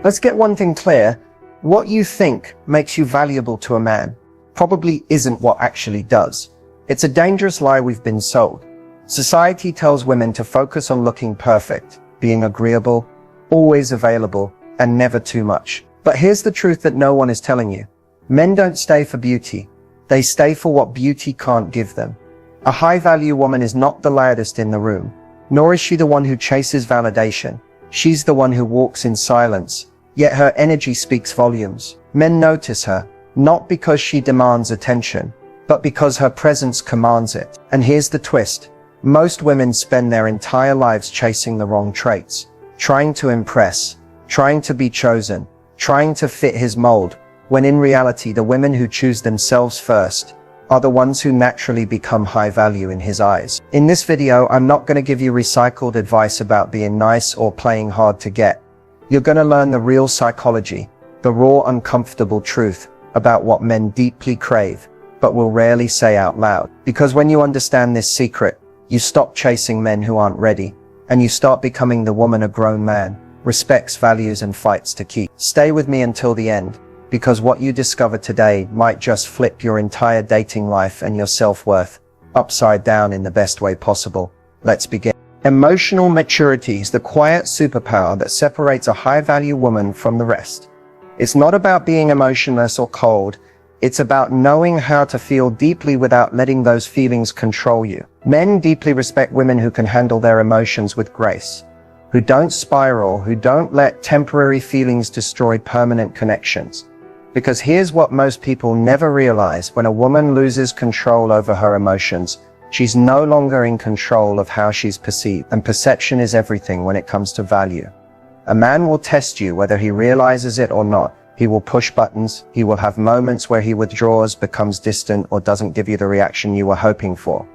Let's get one thing clear. What you think makes you valuable to a man probably isn't what actually does. It's a dangerous lie we've been sold. Society tells women to focus on looking perfect, being agreeable, always available, and never too much. But here's the truth that no one is telling you. Men don't stay for beauty. They stay for what beauty can't give them. A high-value woman is not the loudest in the room, nor is she the one who chases validation. She's the one who walks in silence, yet her energy speaks volumes. Men notice her, not because she demands attention, but because her presence commands it. And here's the twist. Most women spend their entire lives chasing the wrong traits, trying to impress, trying to be chosen, trying to fit his mold, when in reality the women who choose themselves first are the ones who naturally become high value in his eyes. In this video, I'm not going to give you recycled advice about being nice or playing hard to get. You're going to learn the real psychology, the raw, uncomfortable truth about what men deeply crave, but will rarely say out loud. Because when you understand this secret, you stop chasing men who aren't ready, and you start becoming the woman a grown man respects, values, and fights to keep. Stay with me until the end, because what you discover today might just flip your entire dating life and your self-worth upside down in the best way possible. Let's begin. Emotional maturity is the quiet superpower that separates a high-value woman from the rest. It's not about being emotionless or cold. It's about knowing how to feel deeply without letting those feelings control you. Men deeply respect women who can handle their emotions with grace, who don't spiral, who don't let temporary feelings destroy permanent connections. Because here's what most people never realize: when a woman loses control over her emotions, she's no longer in control of how she's perceived, and perception is everything when it comes to value. A man will test you whether he realizes it or not. He will push buttons, he will have moments where he withdraws, becomes distant, or doesn't give you the reaction you were hoping for.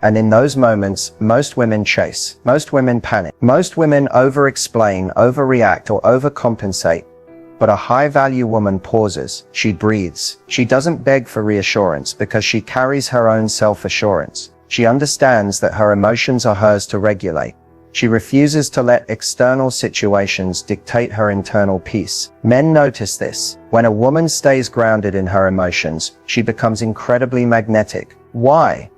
And in those moments, most women chase, most women panic, most women over-explain, overreact, or overcompensate. But a high-value woman pauses, she breathes. She doesn't beg for reassurance because she carries her own self-assurance. She understands that her emotions are hers to regulate. She refuses to let external situations dictate her internal peace. Men notice this. When a woman stays grounded in her emotions, she becomes incredibly magnetic. Why?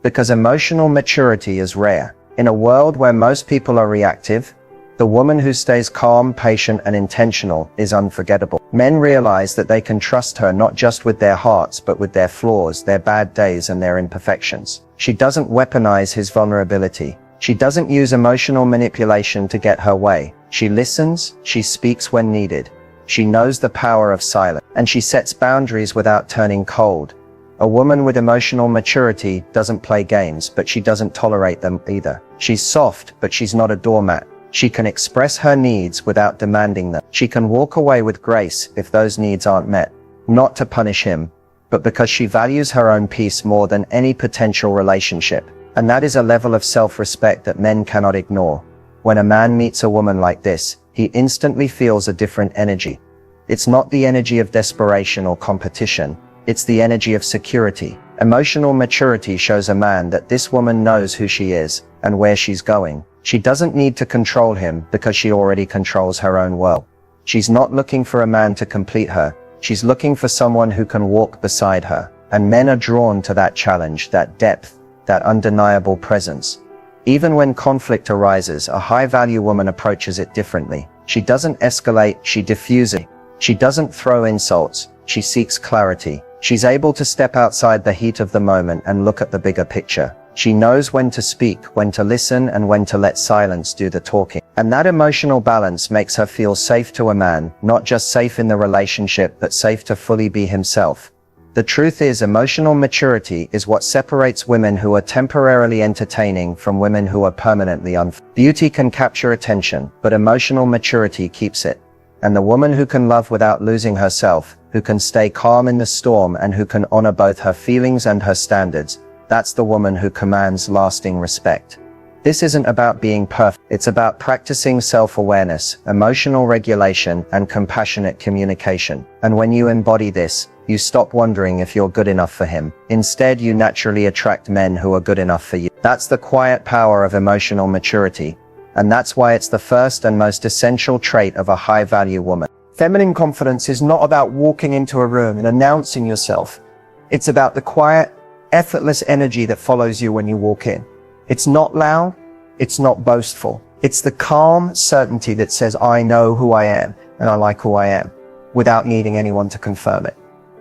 Because emotional maturity is rare. In a world where most people are reactive, the woman who stays calm, patient, and intentional is unforgettable. Men realize that they can trust her not just with their hearts, but with their flaws, their bad days, and their imperfections. She doesn't weaponize his vulnerability. She doesn't use emotional manipulation to get her way. She listens, she speaks when needed. She knows the power of silence, and she sets boundaries without turning cold. A woman with emotional maturity doesn't play games, but she doesn't tolerate them either. She's soft, but she's not a doormat. She can express her needs without demanding them. She can walk away with grace if those needs aren't met, not to punish him, but because she values her own peace more than any potential relationship. And that is a level of self-respect that men cannot ignore. When a man meets a woman like this, he instantly feels a different energy. It's not the energy of desperation or competition. It's the energy of security. Emotional maturity shows a man that this woman knows who she is and where she's going. She doesn't need to control him because she already controls her own world. She's not looking for a man to complete her. She's looking for someone who can walk beside her. And men are drawn to that challenge, that depth, that undeniable presence. Even when conflict arises, a high-value woman approaches it differently. She doesn't escalate, she diffuses. She doesn't throw insults, she seeks clarity. She's able to step outside the heat of the moment and look at the bigger picture. She knows when to speak, when to listen, and when to let silence do the talking. And that emotional balance makes her feel safe to a man, not just safe in the relationship, but safe to fully be himself. The truth is, emotional maturity is what separates women who are temporarily entertaining from women who are permanently unfulfilled. Beauty can capture attention, but emotional maturity keeps it. And the woman who can love without losing herself, who can stay calm in the storm, and who can honor both her feelings and her standards, that's the woman who commands lasting respect. This isn't about being perfect. It's about practicing self-awareness, emotional regulation, and compassionate communication. And when you embody this, you stop wondering if you're good enough for him. Instead, you naturally attract men who are good enough for you. That's the quiet power of emotional maturity. And that's why it's the first and most essential trait of a high-value woman. Feminine confidence is not about walking into a room and announcing yourself. It's about the quiet, effortless energy that follows you when you walk in. It's not loud. It's not boastful. It's the calm certainty that says, I know who I am and I like who I am, without needing anyone to confirm it.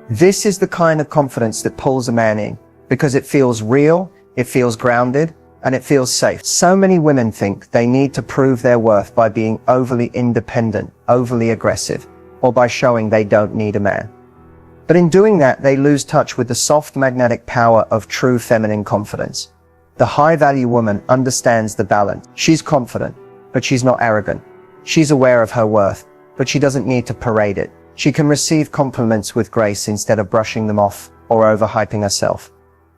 This is the kind of confidence that pulls a man in, because it feels real, it feels grounded, and it feels safe. So many women think they need to prove their worth by being overly independent, overly aggressive, or by showing they don't need a man. But in doing that, they lose touch with the soft magnetic power of true feminine confidence. The high-value woman understands the balance. She's confident, but she's not arrogant. She's aware of her worth, but she doesn't need to parade it. She can receive compliments with grace instead of brushing them off or overhyping herself.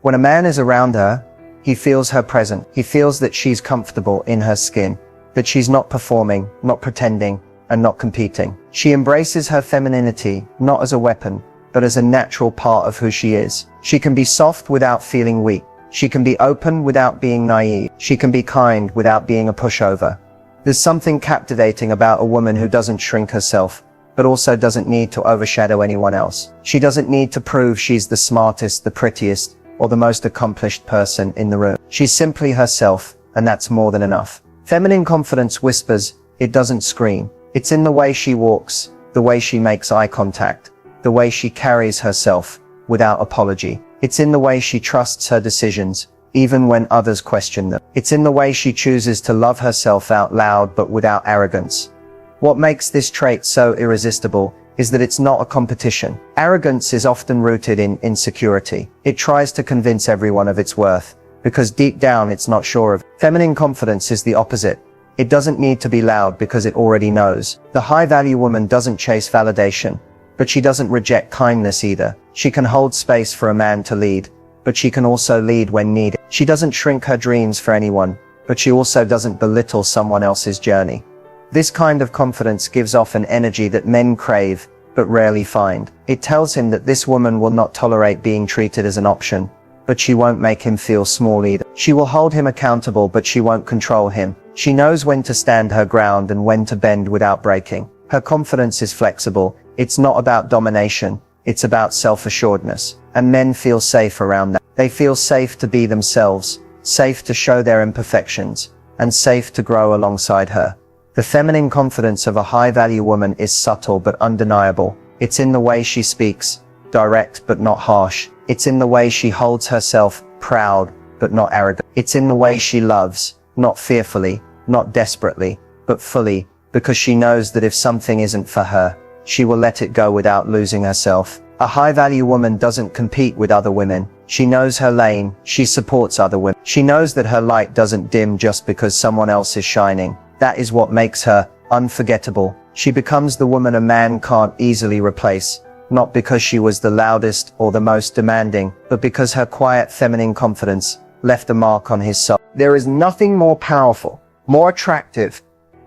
When a man is around her, he feels her presence. He feels that she's comfortable in her skin, that she's not performing, not pretending, and not competing. She embraces her femininity, not as a weapon, but as a natural part of who she is. She can be soft without feeling weak. She can be open without being naive. She can be kind without being a pushover. There's something captivating about a woman who doesn't shrink herself, but also doesn't need to overshadow anyone else. She doesn't need to prove she's the smartest, the prettiest, or the most accomplished person in the room. She's simply herself, and that's more than enough. Feminine confidence whispers, it doesn't scream. It's in the way she walks, the way she makes eye contact, the way she carries herself without apology. It's in the way she trusts her decisions, even when others question them. It's in the way she chooses to love herself out loud but without arrogance. What makes this trait so irresistible is that it's not a competition. Arrogance is often rooted in insecurity. It tries to convince everyone of its worth, because deep down it's not sure of it. Feminine confidence is the opposite. It doesn't need to be loud because it already knows. The high-value woman doesn't chase validation, but she doesn't reject kindness either. She can hold space for a man to lead, but she can also lead when needed. She doesn't shrink her dreams for anyone, but she also doesn't belittle someone else's journey. This kind of confidence gives off an energy that men crave, but rarely find. It tells him that this woman will not tolerate being treated as an option, but she won't make him feel small either. She will hold him accountable, but she won't control him. She knows when to stand her ground and when to bend without breaking. Her confidence is flexible. It's not about domination. It's about self-assuredness. And men feel safe around that. They feel safe to be themselves, safe to show their imperfections, and safe to grow alongside her. The feminine confidence of a high-value woman is subtle but undeniable. It's in the way she speaks, direct but not harsh. It's in the way she holds herself, proud but not arrogant. It's in the way she loves, not fearfully, not desperately, but fully, because she knows that if something isn't for her, she will let it go without losing herself. A high-value woman doesn't compete with other women. She knows her lane. She supports other women. She knows that her light doesn't dim just because someone else is shining. That is what makes her unforgettable. She becomes the woman a man can't easily replace, not because she was the loudest or the most demanding, but because her quiet feminine confidence left a mark on his soul. There is nothing more powerful, more attractive,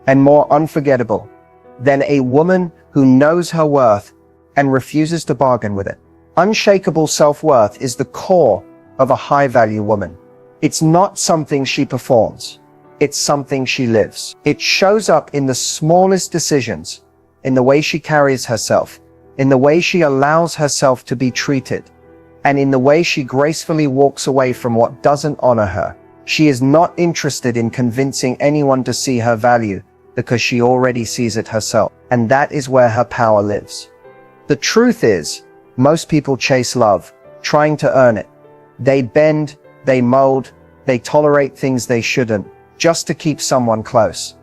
and more unforgettable than a woman who knows her worth and refuses to bargain with it. Unshakable self-worth is the core of a high-value woman. It's not something she performs. It's something she lives. It shows up in the smallest decisions, in the way she carries herself, in the way she allows herself to be treated, and in the way she gracefully walks away from what doesn't honor her. She is not interested in convincing anyone to see her value, because she already sees it herself. And that is where her power lives. The truth is, most people chase love, trying to earn it. They bend, they mold, they tolerate things they shouldn't, just to keep someone close.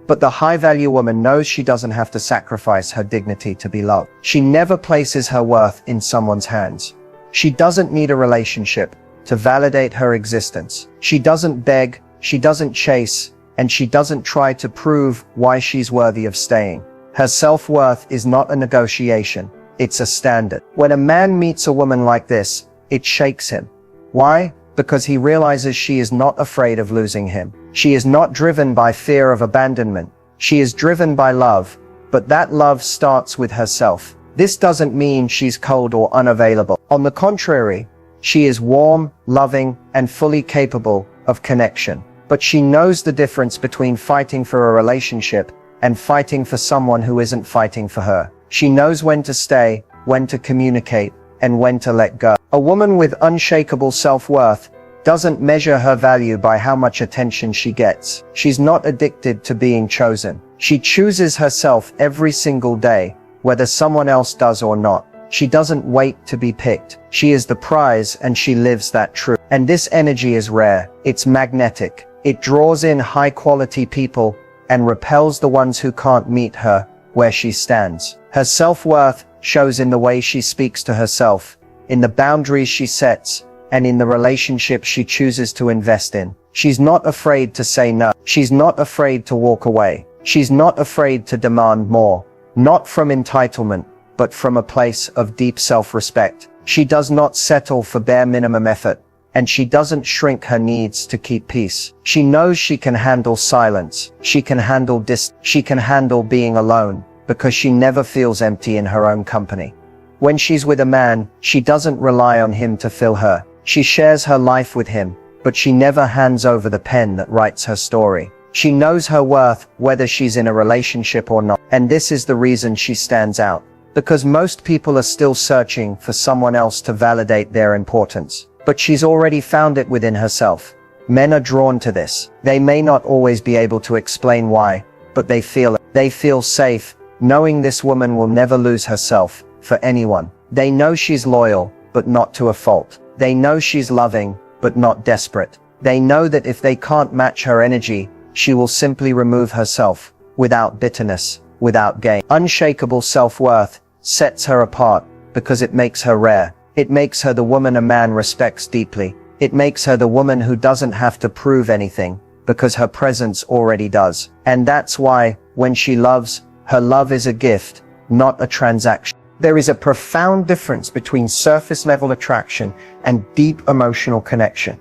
But the high-value woman knows she doesn't have to sacrifice her dignity to be loved. She never places her worth in someone's hands. She doesn't need a relationship to validate her existence. She doesn't beg, she doesn't chase, and she doesn't try to prove why she's worthy of staying. Her self-worth is not a negotiation, it's a standard. When a man meets a woman like this, it shakes him. Why? Because he realizes she is not afraid of losing him. She is not driven by fear of abandonment. She is driven by love, but that love starts with herself. This doesn't mean she's cold or unavailable. On the contrary, she is warm, loving, and fully capable of connection. but she knows the difference between fighting for a relationship and fighting for someone who isn't fighting for her. She knows when to stay, when to communicate, and when to let go. A woman with unshakable self-worth doesn't measure her value by how much attention she gets. She's not addicted to being chosen. She chooses herself every single day, whether someone else does or not. She doesn't wait to be picked. She is the prize, and she lives that truth. And this energy is rare. It's magnetic. It draws in high-quality people and repels the ones who can't meet her where she stands. Her self-worth shows in the way she speaks to herself, in the boundaries she sets, and in the relationships she chooses to invest in. She's not afraid to say no. She's not afraid to walk away. She's not afraid to demand more, not from entitlement, but from a place of deep self-respect. She does not settle for bare minimum effort, and she doesn't shrink her needs to keep peace. She knows she can handle silence. She can handle distance. She can handle being alone, because she never feels empty in her own company. When she's with a man, she doesn't rely on him to fill her. She shares her life with him, but she never hands over the pen that writes her story. She knows her worth, whether she's in a relationship or not. And this is the reason she stands out. Because most people are still searching for someone else to validate their importance. But she's already found it within herself. Men are drawn to this. They may not always be able to explain why, but they feel it. They feel safe, knowing this woman will never lose herself for anyone. They know she's loyal, but not to a fault. They know she's loving, but not desperate. They know that if they can't match her energy, she will simply remove herself, without bitterness, without gain. Unshakable self-worth sets her apart, because it makes her rare. It makes her the woman a man respects deeply. It makes her the woman who doesn't have to prove anything, because her presence already does. And that's why, when she loves, her love is a gift, not a transaction. There is a profound difference between surface-level attraction and deep emotional connection.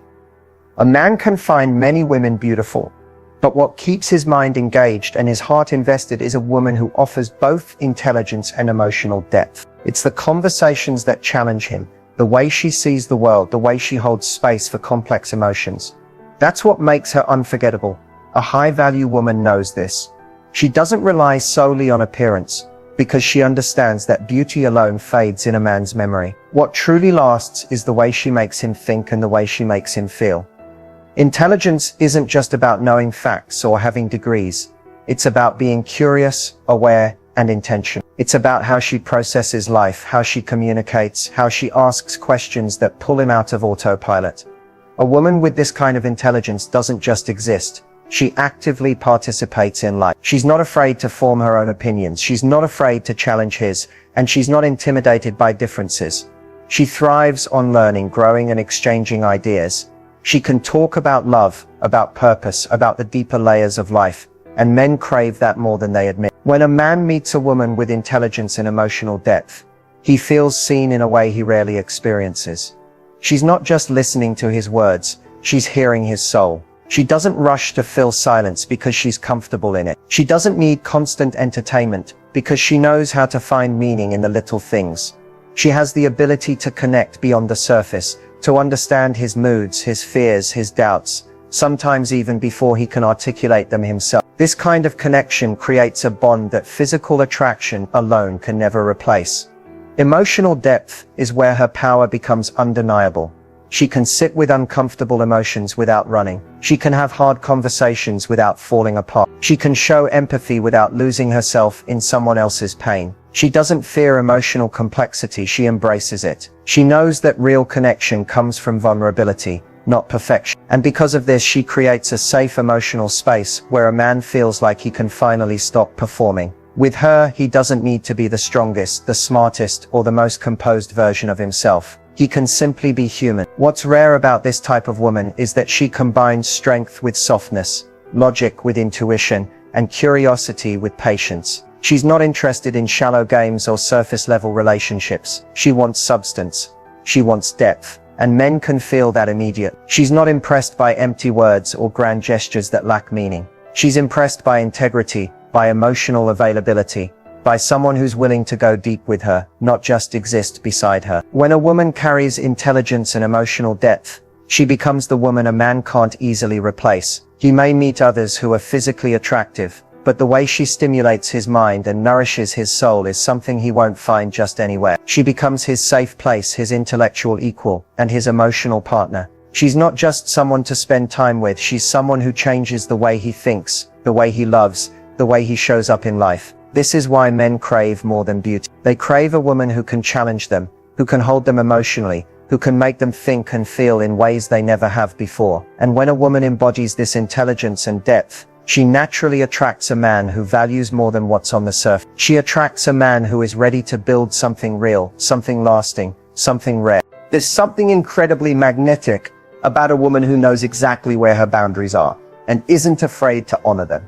A man can find many women beautiful, but what keeps his mind engaged and his heart invested is a woman who offers both intelligence and emotional depth. It's the conversations that challenge him, the way she sees the world, the way she holds space for complex emotions. That's what makes her unforgettable. A high-value woman knows this. She doesn't rely solely on appearance, because she understands that beauty alone fades in a man's memory. What truly lasts is the way she makes him think and the way she makes him feel. Intelligence isn't just about knowing facts or having degrees. It's about being curious, aware, and intentional. It's about how she processes life, how she communicates, how she asks questions that pull him out of autopilot. A woman with this kind of intelligence doesn't just exist. She actively participates in life. She's not afraid to form her own opinions. She's not afraid to challenge his, and she's not intimidated by differences. She thrives on learning, growing, and exchanging ideas. She can talk about love, about purpose, about the deeper layers of life, and men crave that more than they admit. When a man meets a woman with intelligence and emotional depth, he feels seen in a way he rarely experiences. She's not just listening to his words, she's hearing his soul. She doesn't rush to fill silence because she's comfortable in it. She doesn't need constant entertainment because she knows how to find meaning in the little things. She has the ability to connect beyond the surface, to understand his moods, his fears, his doubts, sometimes even before he can articulate them himself. This kind of connection creates a bond that physical attraction alone can never replace. Emotional depth is where her power becomes undeniable. She can sit with uncomfortable emotions without running. She can have hard conversations without falling apart. She can show empathy without losing herself in someone else's pain. She doesn't fear emotional complexity, she embraces it. She knows that real connection comes from vulnerability, not perfection. And because of this, she creates a safe emotional space where a man feels like he can finally stop performing. With her, he doesn't need to be the strongest, the smartest, or the most composed version of himself. He can simply be human. What's rare about this type of woman is that she combines strength with softness, logic with intuition, and curiosity with patience. She's not interested in shallow games or surface-level relationships. She wants substance. She wants depth. And men can feel that immediately. She's not impressed by empty words or grand gestures that lack meaning. She's impressed by integrity, by emotional availability, by someone who's willing to go deep with her, not just exist beside her. When a woman carries intelligence and emotional depth, She becomes the woman a man can't easily replace. He may meet others who are physically attractive, but the way she stimulates his mind and nourishes his soul is something he won't find just anywhere. She becomes his safe place, his intellectual equal, and his emotional partner. She's not just someone to spend time with, she's someone who changes the way he thinks, the way he loves, the way he shows up in life. This is why men crave more than beauty. They crave a woman who can challenge them, who can hold them emotionally, who can make them think and feel in ways they never have before. And when a woman embodies this intelligence and depth, she naturally attracts a man who values more than what's on the surface. She attracts a man who is ready to build something real, something lasting, something rare. There's something incredibly magnetic about a woman who knows exactly where her boundaries are and isn't afraid to honor them.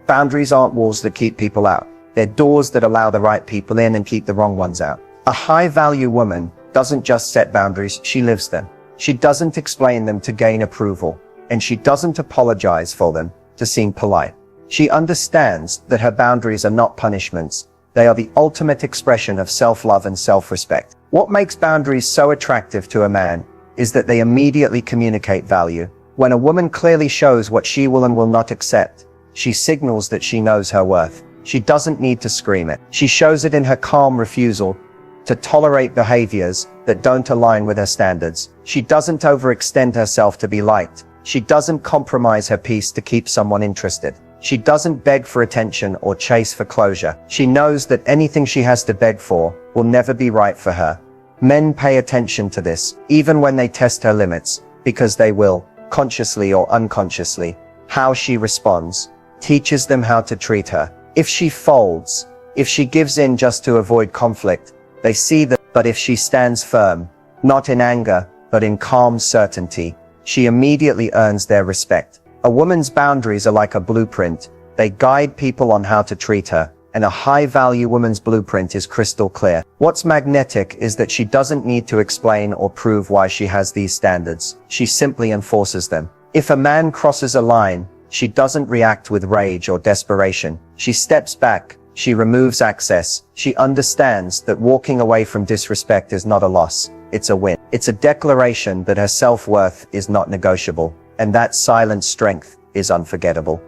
Boundaries aren't walls that keep people out. They're doors that allow the right people in and keep the wrong ones out. A high-value woman doesn't just set boundaries, she lives them. She doesn't explain them to gain approval, and she doesn't apologize for them to seem polite. She understands that her boundaries are not punishments. They are the ultimate expression of self-love and self-respect. What makes boundaries so attractive to a man is that they immediately communicate value. When a woman clearly shows what she will and will not accept, she signals that she knows her worth. She doesn't need to scream it. She shows it in her calm refusal to tolerate behaviors that don't align with her standards. She doesn't overextend herself to be liked. She doesn't compromise her peace to keep someone interested. She doesn't beg for attention or chase for closure. She knows that anything she has to beg for will never be right for her. Men pay attention to this, even when they test her limits, because they will, consciously or unconsciously. How she responds teaches them how to treat her. If she folds, if she gives in just to avoid conflict, they see that. But if she stands firm, not in anger, but in calm certainty, she immediately earns their respect. A woman's boundaries are like a blueprint. They guide people on how to treat her, and a high-value woman's blueprint is crystal clear. What's magnetic is that she doesn't need to explain or prove why she has these standards. She simply enforces them. If a man crosses a line, she doesn't react with rage or desperation. She steps back. She removes access. She understands that walking away from disrespect is not a loss. It's a win. It's a declaration that her self-worth is not negotiable, and that silent strength is unforgettable.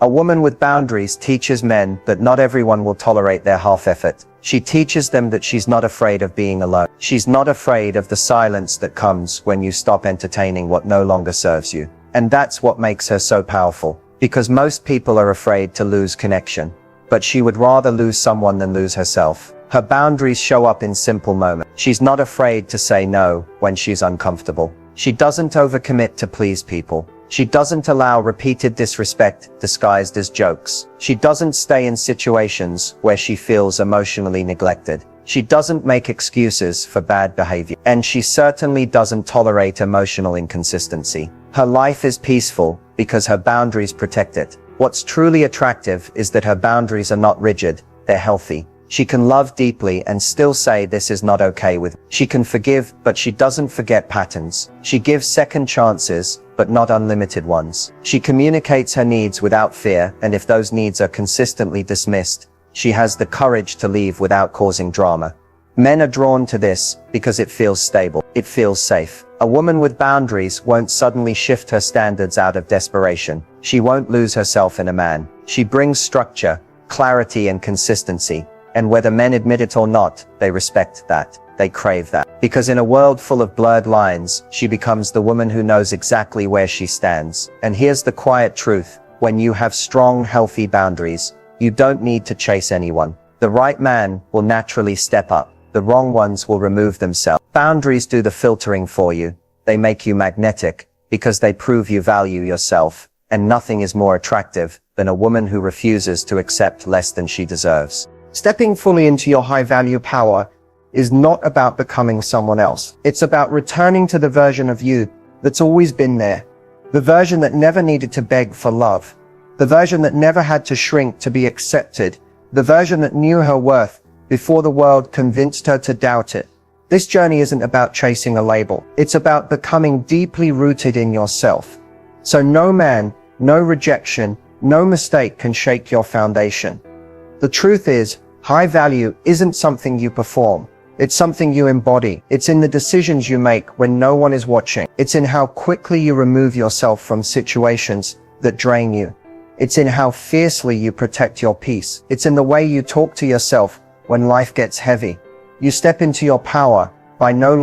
A woman with boundaries teaches men that not everyone will tolerate their half-effort. She teaches them that she's not afraid of being alone. She's not afraid of the silence that comes when you stop entertaining what no longer serves you. And that's what makes her so powerful, because most people are afraid to lose connection. But she would rather lose someone than lose herself. Her boundaries show up in simple moments. She's not afraid to say no when she's uncomfortable. She doesn't overcommit to please people. She doesn't allow repeated disrespect disguised as jokes. She doesn't stay in situations where she feels emotionally neglected. She doesn't make excuses for bad behavior. And she certainly doesn't tolerate emotional inconsistency. Her life is peaceful because her boundaries protect it. What's truly attractive is that her boundaries are not rigid, they're healthy. She can love deeply and still say this is not okay with me. She can forgive, but she doesn't forget patterns. She gives second chances, but not unlimited ones. She communicates her needs without fear, and if those needs are consistently dismissed, she has the courage to leave without causing drama. Men are drawn to this because it feels stable. It feels safe. A woman with boundaries won't suddenly shift her standards out of desperation. She won't lose herself in a man. She brings structure, clarity, and consistency. And whether men admit it or not, they respect that. They crave that. Because in a world full of blurred lines, she becomes the woman who knows exactly where she stands. And here's the quiet truth. When you have strong, healthy boundaries, you don't need to chase anyone. The right man will naturally step up. The wrong ones will remove themselves. Boundaries do the filtering for you. They make you magnetic because they prove you value yourself. And nothing is more attractive than a woman who refuses to accept less than she deserves. Stepping fully into your high-value power is not about becoming someone else. It's about returning to the version of you that's always been there. The version that never needed to beg for love. The version that never had to shrink to be accepted. The version that knew her worth before the world convinced her to doubt it. This journey isn't about chasing a label. It's about becoming deeply rooted in yourself. So no man, no rejection, no mistake can shake your foundation. The truth is, high value isn't something you perform. It's something you embody. It's in the decisions you make when no one is watching. It's in how quickly you remove yourself from situations that drain you. It's in how fiercely you protect your peace. It's in the way you talk to yourself when life gets heavy. You step into your power by no